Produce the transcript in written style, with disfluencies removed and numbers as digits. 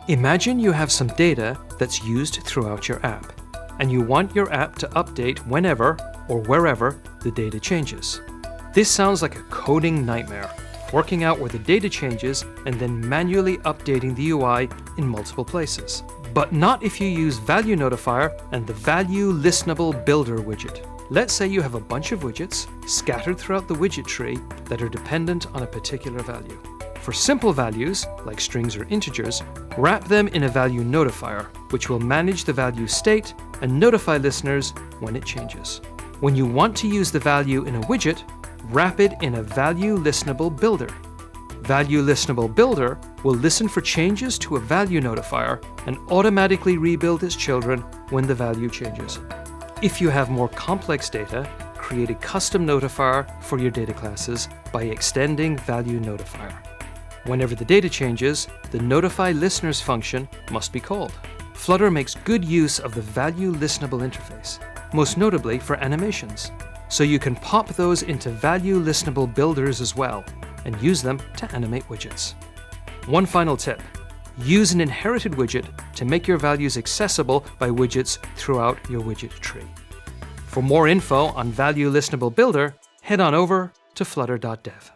Imagine you have some data that's used throughout your app, and you want your app to update whenever or wherever the data changes. This sounds like a coding nightmare, working out where the data changes and then manually updating the UI in multiple places. But not if you use Value Notifier and the ValueListenableBuilder widget. Let's say you have a bunch of widgets scattered throughout the widget tree that are dependent on a particular value. For simple values, like strings or integers, wrap them in a value notifier, which will manage the value state and notify listeners when it changes. When you want to use the value in a widget, wrap it in a ValueListenableBuilder. ValueListenableBuilder will listen for changes to a value notifier and automatically rebuild its children when the value changes. If you have more complex data, create a custom notifier for your data classes by extending Value Notifier. Whenever the data changes, the Notify Listeners function must be called. Flutter makes good use of the Value Listenable interface, most notably for animations, so you can pop those into Value Listenable builders as well, and use them to animate widgets. One final tip: use an inherited widget to make your values accessible by widgets throughout your widget tree. For more info on ValueListenableBuilder, head on over to flutter.dev.